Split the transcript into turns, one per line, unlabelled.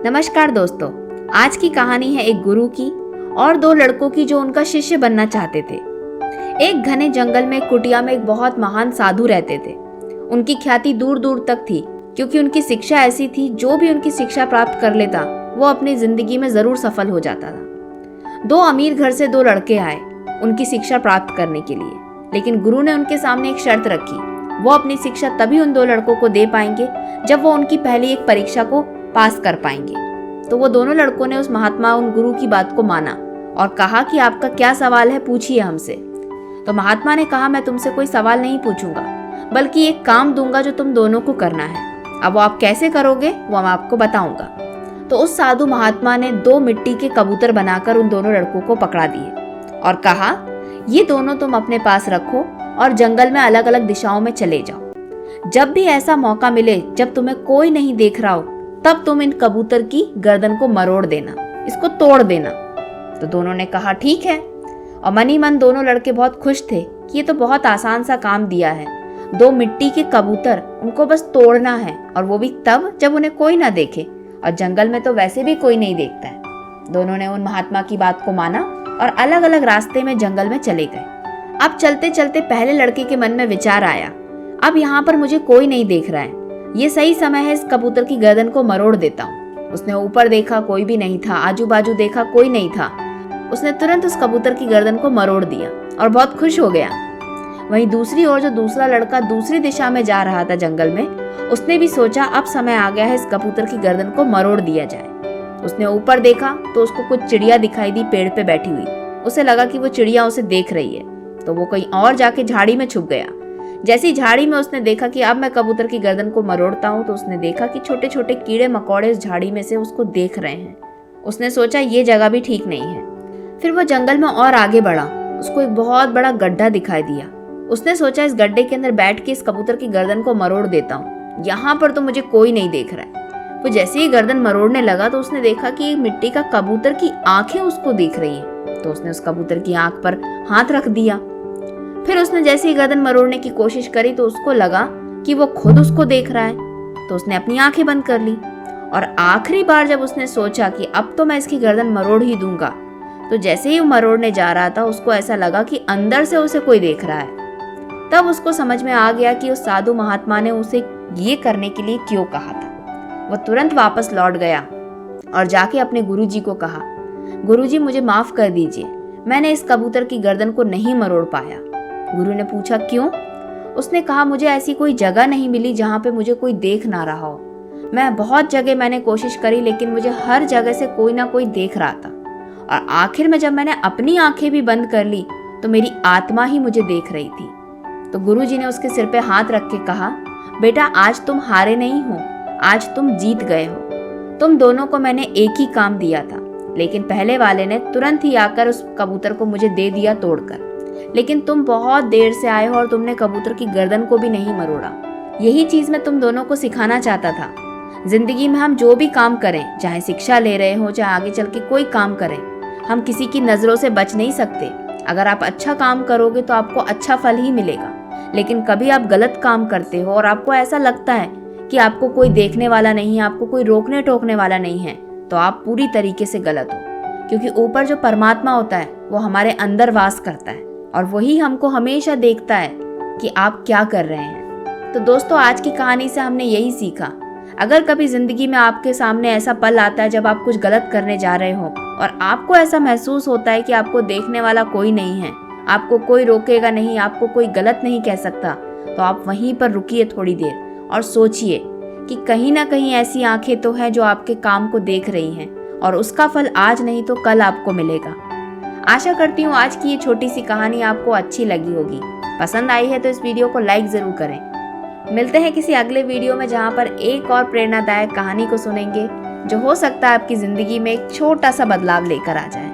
नमस्कार दोस्तों, आज की कहानी है एक गुरु की और दो लड़कों की जो उनका शिष्य बनना चाहते थे। एक घने जंगल में कुटिया में एक बहुत महान साधु रहते थे। उनकी ख्याति दूर दूर तक थी क्योंकि उनकी शिक्षा ऐसी थी, जो भी उनकी शिक्षा प्राप्त कर लेता वो अपनी जिंदगी में जरूर सफल हो जाता था। दो अमीर घर से दो लड़के आए उनकी शिक्षा प्राप्त करने के लिए, लेकिन गुरु ने उनके सामने एक शर्त रखी। वो अपनी शिक्षा तभी उन दो लड़कों को दे पाएंगे जब वो उनकी पहली एक परीक्षा को पास कर पाएंगे। तो वो दोनों लड़कों ने उन गुरु की बात को माना और कहा कि आपका क्या सवाल है, पूछिए हमसे। तो महात्मा ने कहा, मैं तुमसे कोई सवाल नहीं पूछूंगा, बल्कि एक काम दूंगा जो तुम दोनों को करना है। अब वो आप कैसे करोगे वो मैं आपको बताऊंगा। तो उस साधु महात्मा ने दो मिट्टी के कबूतर बनाकर उन दोनों लड़कों को पकड़ा दिए और कहा, ये दोनों तुम अपने पास रखो और जंगल में अलग अलग दिशाओं में चले जाओ। जब भी ऐसा मौका मिले जब तुम्हें कोई नहीं देख रहा हो, तब तुम इन कबूतर की गर्दन को मरोड़ देना, इसको तोड़ देना। तो दोनों ने कहा ठीक है, और मन ही मन दोनों लड़के बहुत खुश थे कि ये तो बहुत आसान सा काम दिया है। दो मिट्टी के कबूतर, उनको बस तोड़ना है, और वो भी तब जब उन्हें कोई ना देखे, और जंगल में तो वैसे भी कोई नहीं देखता है। दोनों ने उन महात्मा की बात को माना और अलग अलग रास्ते में जंगल में चले गए। अब चलते चलते पहले लड़के के मन में विचार आया, अब यहाँ पर मुझे कोई नहीं देख रहा है, ये सही समय है इस कबूतर की गर्दन को मरोड़ देता हूँ। उसने ऊपर देखा, कोई भी नहीं था, आजू बाजू देखा, कोई नहीं था। उसने तुरंत उस कबूतर की गर्दन को मरोड़ दिया और बहुत खुश हो गया। वहीं दूसरी ओर जो दूसरा लड़का दूसरी दिशा में जा रहा था जंगल में, उसने भी सोचा अब समय आ गया है इस कबूतर की गर्दन को मरोड़ दिया जाए। उसने ऊपर देखा तो उसको कुछ चिड़िया दिखाई दी पेड़ पे बैठी हुई। उसे लगा कि वो चिड़िया उसे देख रही है, तो वो कहीं और जाके झाड़ी में छुप गया। जैसी झाड़ी में उसने देखा कि अब मैं कबूतर की गर्दन को मरोड़ता हूँ, तो उसने देखा कि छोटे छोटे कीड़े मकोड़े उस झाड़ी में से उसको देख रहे हैं। उसने सोचा ये जगह भी ठीक नहीं है। फिर वो जंगल में और आगे बढ़ा। उसको एक बहुत बड़ा गड्ढा दिखाई दिया। उसने सोचा इस गड्ढे के अंदर बैठ के इस कबूतर की गर्दन को मरोड़ देता हूँ, यहाँ पर तो मुझे कोई नहीं देख रहा है। वो जैसे ही गर्दन मरोड़ने लगा तो उसने देखा कि एक मिट्टी का कबूतर की आंखें उसको देख रही है। तो उसने उस कबूतर की आंख पर हाथ रख दिया। फिर उसने जैसे ही गर्दन मरोड़ने की कोशिश करी तो उसको लगा कि वो खुद उसको देख रहा है। तो उसने अपनी आंखें बंद कर ली और आखिरी बार जब उसने सोचा कि अब तो मैं इसकी गर्दन मरोड़ ही दूंगा, तो जैसे ही वो मरोड़ने जा रहा था उसको ऐसा लगा कि अंदर से उसे कोई देख रहा है। तब उसको समझ में आ गया कि उस साधु महात्मा ने उसे ये करने के लिए क्यों कहा था। वो तुरंत वापस लौट गया और जाके अपने गुरुजी को कहा, गुरुजी मुझे माफ कर दीजिए, मैंने इस कबूतर की गर्दन को नहीं मरोड़ पाया। गुरु ने पूछा क्यों? उसने कहा, मुझे ऐसी कोई जगह नहीं मिली जहाँ पे मुझे कोई देख ना रहा हो। मैं बहुत जगह मैंने कोशिश करी, लेकिन मुझे हर जगह से कोई ना कोई देख रहा था, और आखिर में जब मैंने अपनी आंखें भी बंद कर ली तो मेरी आत्मा ही मुझे देख रही थी। तो गुरुजी ने उसके सिर पे हाथ रख के कहा, बेटा आज तुम हारे नहीं हो, आज तुम जीत गए हो। तुम दोनों को मैंने एक ही काम दिया था, लेकिन पहले वाले ने तुरंत ही आकर उस कबूतर को मुझे दे दिया तोड़कर, लेकिन तुम बहुत देर से आए हो और तुमने कबूतर की गर्दन को भी नहीं मरोड़ा। यही चीज मैं तुम दोनों को सिखाना चाहता था। जिंदगी में हम जो भी काम करें, चाहे शिक्षा ले रहे हो, चाहे आगे चल के कोई काम करें, हम किसी की नजरों से बच नहीं सकते। अगर आप अच्छा काम करोगे तो आपको अच्छा फल ही मिलेगा, लेकिन कभी आप गलत काम करते हो और आपको ऐसा लगता है कि आपको कोई देखने वाला नहीं है, आपको कोई रोकने टोकने वाला नहीं है, तो आप पूरी तरीके से गलत हो। क्योंकि ऊपर जो परमात्मा होता है वो हमारे अंदर वास करता है और वही हमको हमेशा देखता है कि आप क्या कर रहे हैं। तो दोस्तों, आज की कहानी से हमने यही सीखा, अगर कभी जिंदगी में आपके सामने ऐसा पल आता है जब आप कुछ गलत करने जा रहे हो और आपको ऐसा महसूस होता है कि आपको देखने वाला कोई नहीं है, आपको कोई रोकेगा नहीं, आपको कोई गलत नहीं कह सकता, तो आप वहीं पर रुकिए थोड़ी देर और सोचिए कि कहीं ना कहीं ऐसी आंखें तो हैं जो आपके काम को देख रही हैं, और उसका फल आज नहीं तो कल आपको मिलेगा। आशा करती हूँ आज की ये छोटी सी कहानी आपको अच्छी लगी होगी। पसंद आई है तो इस वीडियो को लाइक जरूर करें। मिलते हैं किसी अगले वीडियो में जहाँ पर एक और प्रेरणादायक कहानी को सुनेंगे, जो हो सकता है आपकी जिंदगी में एक छोटा सा बदलाव लेकर आ जाए।